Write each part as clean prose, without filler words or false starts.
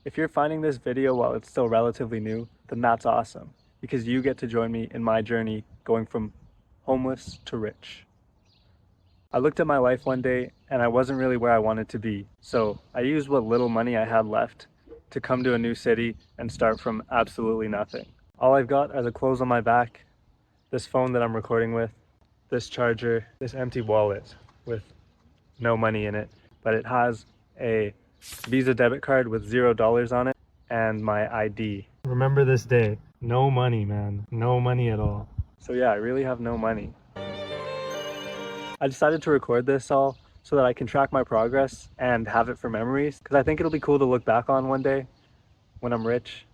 If you're finding this video while it's still relatively new, then that's awesome, because you get to join me in my journey going from homeless to rich. I looked at my life one day and I wasn't really where I wanted to be, so I used what little money I had left to come to a new city and start from absolutely nothing. All I've got are the clothes on my back, this phone that I'm recording with, this charger, this empty wallet with no money in it, but it has a Visa debit card with $0 on it and my ID. Remember this day. No money, man. No money at all. So yeah, I really have no money. I decided to record this all so that I can track my progress and have it for memories, because I think it'll be cool to look back on one day when I'm rich.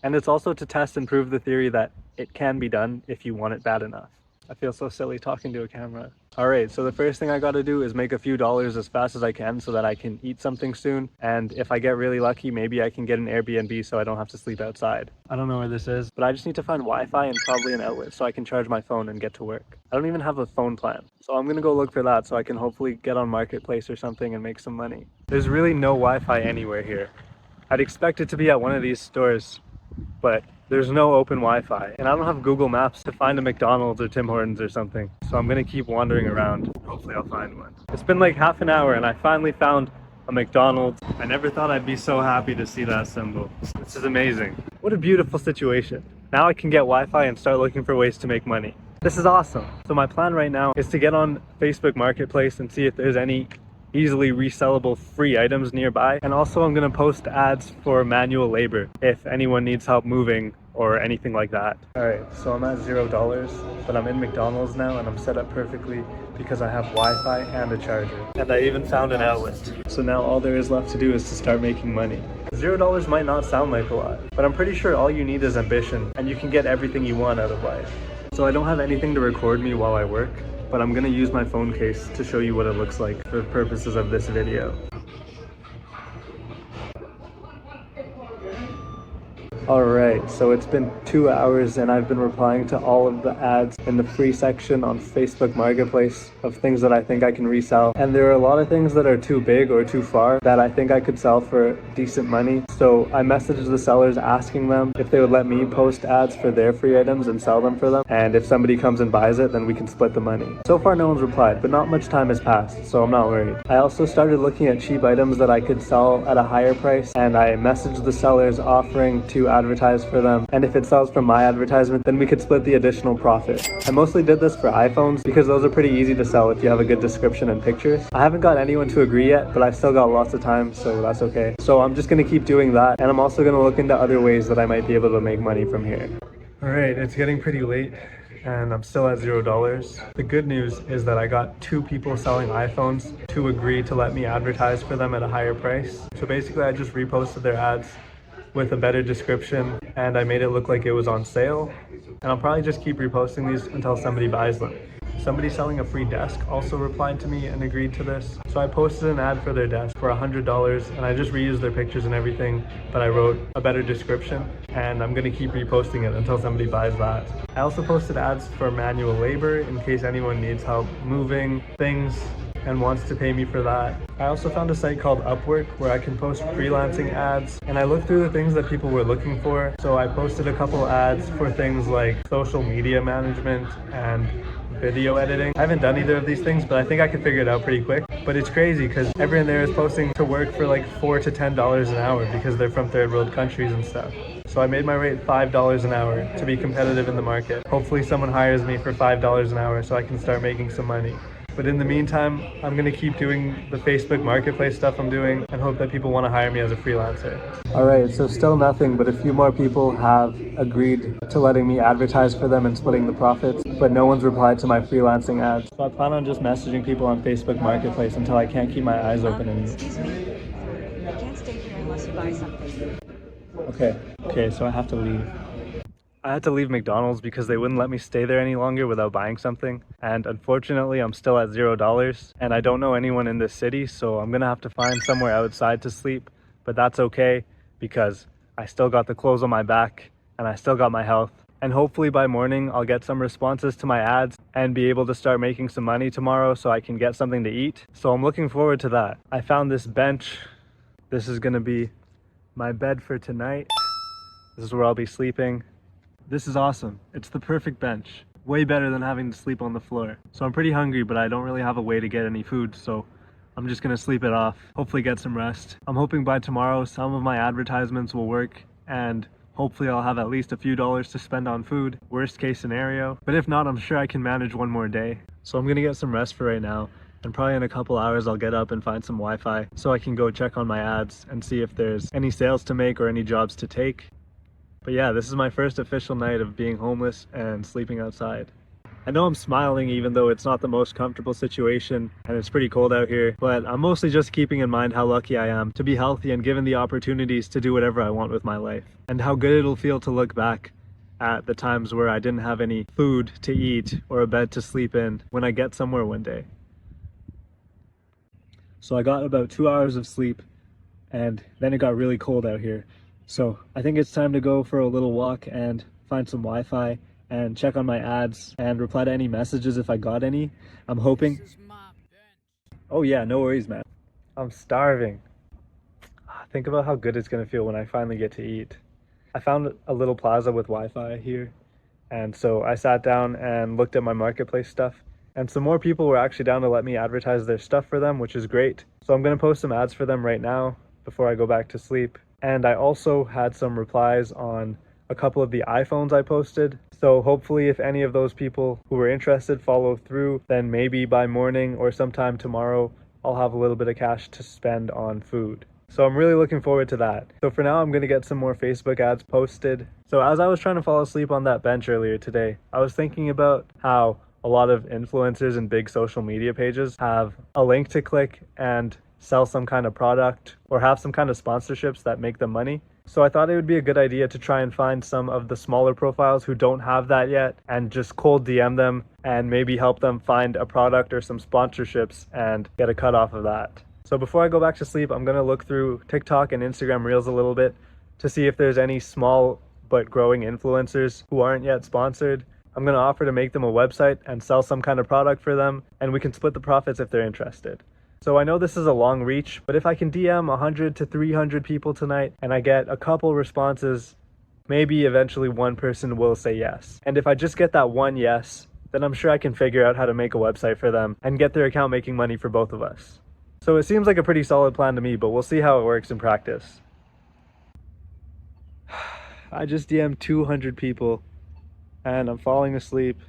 And it's also to test and prove the theory that it can be done if you want it bad enough. I feel so silly talking to a camera. Alright, so the first thing I gotta do is make a few dollars as fast as I can so that I can eat something soon. And if I get really lucky, maybe I can get an Airbnb so I don't have to sleep outside. I don't know where this is, but I just need to find Wi-Fi and probably an outlet so I can charge my phone and get to work. I don't even have a phone plan, so I'm gonna go look for that so I can hopefully get on Marketplace or something and make some money. There's really no Wi-Fi anywhere here. I'd expect it to be at one of these stores, but there's no open Wi-Fi, and I don't have Google Maps to find a McDonald's or Tim Hortons or something, so I'm gonna keep wandering around. Hopefully I'll find one. It's been like half an hour and I finally found a McDonald's. I never thought I'd be so happy to see that symbol. This is amazing. What a beautiful situation. Now I can get Wi-Fi and start looking for ways to make money. This is awesome. So my plan right now is to get on Facebook Marketplace and see if there's any easily resellable free items nearby. And also I'm gonna post ads for manual labor if anyone needs help moving or anything like that. Alright, so I'm at $0, but I'm in McDonald's now and I'm set up perfectly because I have Wi-Fi and a charger. And I even found an outlet. So now all there is left to do is to start making money. $0 might not sound like a lot, but I'm pretty sure all you need is ambition and you can get everything you want out of life. So I don't have anything to record me while I work, but I'm gonna use my phone case to show you what it looks like for purposes of this video. Alright, so it's been 2 hours and I've been replying to all of the ads in the free section on Facebook Marketplace of things that I think I can resell. And there are a lot of things that are too big or too far that I think I could sell for decent money. So I messaged the sellers asking them if they would let me post ads for their free items and sell them for them. And if somebody comes and buys it, then we can split the money. So far no one's replied, but not much time has passed, so I'm not worried. I also started looking at cheap items that I could sell at a higher price, and I messaged the sellers offering to advertise for them, and if it sells from my advertisement, then we could split the additional profit. I mostly did this for iPhones because those are pretty easy to sell if you have a good description and pictures. I haven't got anyone to agree yet, but I've still got lots of time, so that's okay. So I'm just gonna keep doing that, and I'm also gonna look into other ways that I might be able to make money from here. Alright, it's getting pretty late and I'm still at $0. The good news is that I got 2 people selling iPhones to agree to let me advertise for them at a higher price. So basically I just reposted their ads with a better description and I made it look like it was on sale, and I'll probably just keep reposting these until somebody buys them. Somebody selling a free desk also replied to me and agreed to this, so I posted an ad for their desk for $100 and I just reused their pictures and everything, but I wrote a better description, and I'm gonna keep reposting it until somebody buys that. I also posted ads for manual labor in case anyone needs help moving things and wants to pay me for that. I also found a site called Upwork where I can post freelancing ads, and I looked through the things that people were looking for. So I posted a couple ads for things like social media management and video editing. I haven't done either of these things, but I think I could figure it out pretty quick. But it's crazy because everyone there is posting to work for like $4 to $10 an hour because they're from third world countries and stuff. So I made my rate $5 an hour to be competitive in the market. Hopefully someone hires me for $5 an hour so I can start making some money. But in the meantime, I'm gonna keep doing the Facebook Marketplace stuff I'm doing and hope that people want to hire me as a freelancer. Alright, so still nothing, but a few more people have agreed to letting me advertise for them and splitting the profits, but no one's replied to my freelancing ads. So I plan on just messaging people on Facebook Marketplace until I can't keep my eyes open anymore. Excuse me, I can't stay here unless you buy something. Okay, so I have to leave. I had to leave McDonald's because they wouldn't let me stay there any longer without buying something. And unfortunately, I'm still at $0 and I don't know anyone in this city, so I'm gonna have to find somewhere outside to sleep. But that's okay because I still got the clothes on my back and I still got my health. And hopefully by morning, I'll get some responses to my ads and be able to start making some money tomorrow so I can get something to eat. So I'm looking forward to that. I found this bench. This is gonna be my bed for tonight. This is where I'll be sleeping. This is awesome. It's the perfect bench. Way better than having to sleep on the floor. So I'm pretty hungry, but I don't really have a way to get any food, so I'm just gonna sleep it off, hopefully get some rest. I'm hoping by tomorrow some of my advertisements will work and hopefully I'll have at least a few dollars to spend on food, worst case scenario. But if not, I'm sure I can manage one more day. So I'm gonna get some rest for right now, and probably in a couple hours I'll get up and find some Wi-Fi so I can go check on my ads and see if there's any sales to make or any jobs to take. But yeah, this is my first official night of being homeless and sleeping outside. I know I'm smiling even though it's not the most comfortable situation and it's pretty cold out here, but I'm mostly just keeping in mind how lucky I am to be healthy and given the opportunities to do whatever I want with my life, and how good it'll feel to look back at the times where I didn't have any food to eat or a bed to sleep in when I get somewhere one day. So I got about 2 hours of sleep and then it got really cold out here. So I think it's time to go for a little walk and find some Wi-Fi and check on my ads and reply to any messages if I got any. I'm hoping. Oh yeah, no worries, man. I'm starving. Think about how good it's gonna feel when I finally get to eat. I found a little plaza with Wi-Fi here, and so I sat down and looked at my marketplace stuff, and some more people were actually down to let me advertise their stuff for them, which is great. So I'm gonna post some ads for them right now before I go back to sleep. And I also had some replies on a couple of the iPhones I posted. So hopefully if any of those people who were interested follow through, then maybe by morning or sometime tomorrow, I'll have a little bit of cash to spend on food. So I'm really looking forward to that. So for now, I'm gonna get some more Facebook ads posted. So as I was trying to fall asleep on that bench earlier today, I was thinking about how a lot of influencers and big social media pages have a link to click and sell some kind of product or have some kind of sponsorships that make them money. So I thought it would be a good idea to try and find some of the smaller profiles who don't have that yet and just cold DM them and maybe help them find a product or some sponsorships and get a cut off of that. So before I go back to sleep, I'm gonna look through TikTok and Instagram Reels a little bit to see if there's any small but growing influencers who aren't yet sponsored. I'm gonna offer to make them a website and sell some kind of product for them, and we can split the profits if they're interested. So I know this is a long reach, but if I can DM 100 to 300 people tonight and I get a couple responses, maybe eventually one person will say yes. And if I just get that one yes, then I'm sure I can figure out how to make a website for them and get their account making money for both of us. So it seems like a pretty solid plan to me, but we'll see how it works in practice. I just DM'd 200 people and I'm falling asleep.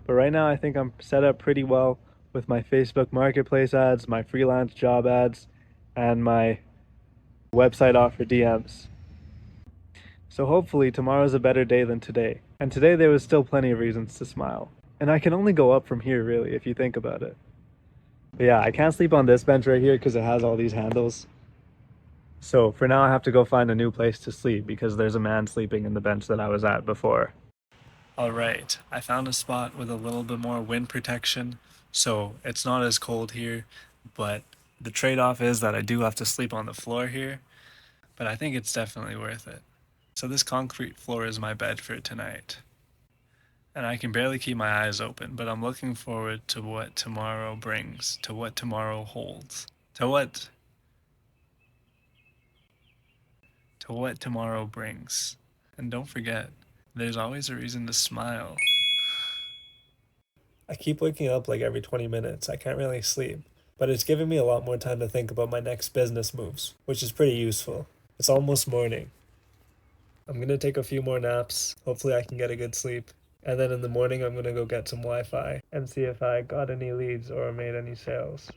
But right now I think I'm set up pretty well with my Facebook Marketplace ads, my freelance job ads, and my website offer DMs. So hopefully tomorrow's a better day than today. And today there was still plenty of reasons to smile. And I can only go up from here really, if you think about it. But yeah, I can't sleep on this bench right here because it has all these handles. So for now I have to go find a new place to sleep because there's a man sleeping in the bench that I was at before. Alright, I found a spot with a little bit more wind protection, so it's not as cold here, but the trade-off is that I do have to sleep on the floor here, but I think it's definitely worth it. So this concrete floor is my bed for tonight. And I can barely keep my eyes open, but I'm looking forward to what tomorrow brings, to what tomorrow holds, to what tomorrow brings. And don't forget, there's always a reason to smile. I keep waking up like every 20 minutes. I can't really sleep, but it's giving me a lot more time to think about my next business moves, which is pretty useful. It's almost morning. I'm gonna take a few more naps. Hopefully I can get a good sleep. And then in the morning I'm gonna go get some Wi-Fi and see if I got any leads or made any sales.